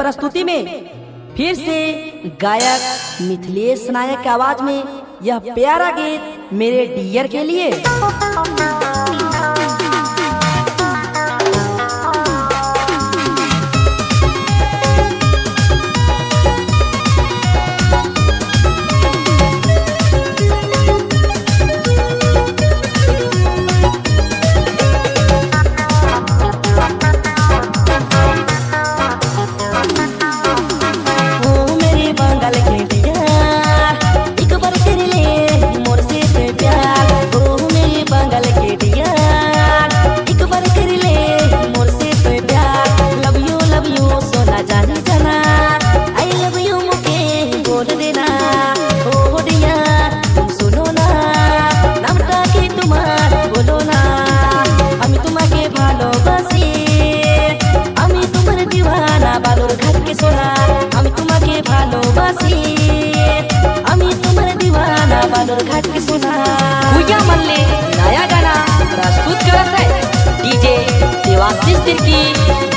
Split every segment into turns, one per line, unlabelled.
प्रस्तुति में फिर से गायक मिथिलेश नायक की आवाज में यह प्यारा गीत मेरे डियर के लिए। घाट के सुना भुया मल्ले नया गाना प्रस्तुत करत है डीजे देवाशीष तिर्की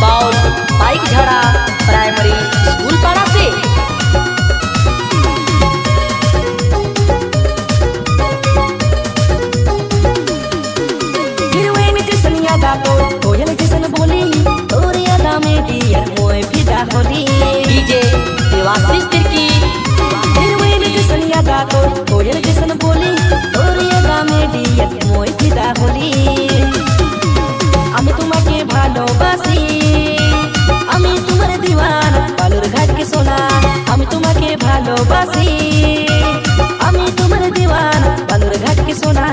बाउल बाइक झड़ा प्राइमरी स्कूल पारा से। हीरोइन जैसन यादा तो कोयल जैसन बोली तोर यादा में डियर मोए फिदा होली डीजे देवाशीष तिर्की। हीरोइन जैसन यादा तो कोयल जैसन बोली तोर यादा में डियर मोए फिदा होली। আমি তোমাকে ভালোবাসি আমি তোমার দিওয়ানা বালুর ঘাট के सोना আমি তোমাকে ভালোবাসি আমি তোমার দিওয়ানা বালুর ঘাট के सोना।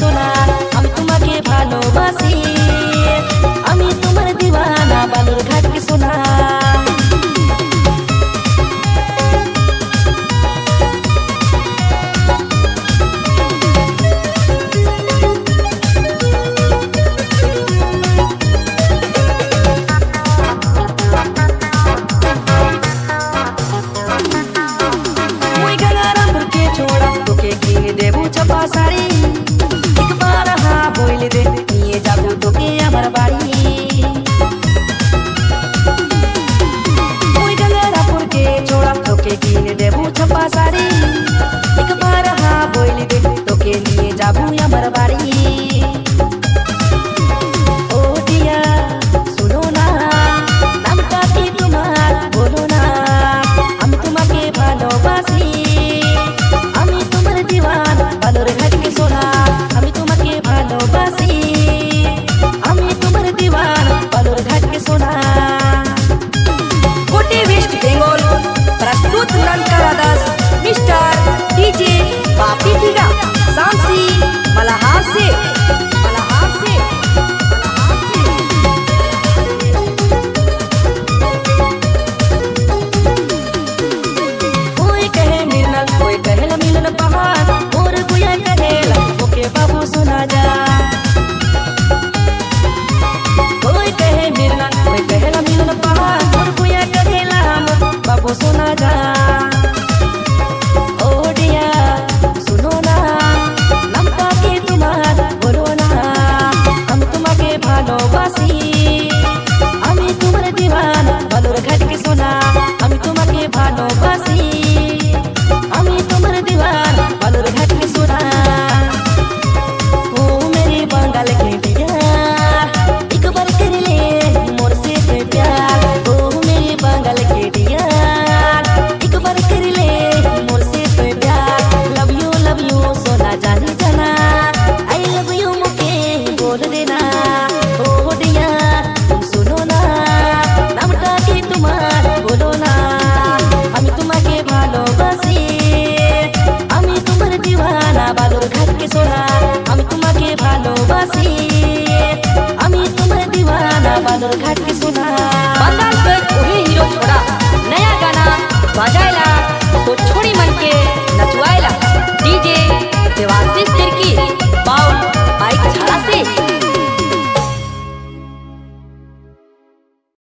सोना আমি তোমাকে ভালোবাসি আমি তোমার দিওয়ানা বালুর ঘাট के सोना। ওই गंगारामपुर के छोड़ा तोके किन देबू छपा साड़ी बोल दे निये जाबू तोके আমার বাড়ি। ওই गंगारामपुर के छोड़ा तोके किने देबू छपा साड़ी एक बार हाँ बोल दे तोके निये जाबू আমার বাড়ি। ओ दिया सुनो ना नामটা কি তোমার বলো না আমি তোমাকে ভালোবাসি আমি তোমার দিওয়ানা বালুর ঘাট के सोना আমি তোমাকে ভালোবাসি আমি তোমার দিওয়ানা বালুর ঘাট के सोना। कोटी वेस्ट बेंगल प्रस्तुत ननकारा दास मिस्टर डीजे पापी दिगा सामसी मलाहार से कोई कहे मिलना कोई कहे मिलन पहाड़ और गुया कहेला ओके बाबू सुना जा। कोई कहे मिलना कोई कहे मिलन पहाड़ और गुया कहेला हम बाबू सुना जा। ओ डिया सुनो ना नामটা কি তোমার বলো না আমি তোমাকে ভালোবাসি আমি তোমার দিওয়ানা বালুর ঘাট के सोना আমি তোমাকে ভালোবাসি আমি তোমার দিওয়ানা বালুর ঘাট के सोना। ओ मेरी बंगाल के डिया एक बार कर ले मोर से प्यार ओ मेरी बंगाल के डिया एक बार कर ले मोर से प्यार लव यू सोना जानी जाना आई लव यू मुके बोल देना। ओ डिया तुम सुनो ना नामটা কি তোমার বলো না আমি তোমাকে ভালোবাসি আমি তোমার দিওয়ানা বালুর ঘাট के सोना আমি তোমাকে ভালোবাসি আমি তোমার দিওয়ানা বালুর ঘাট के सोना।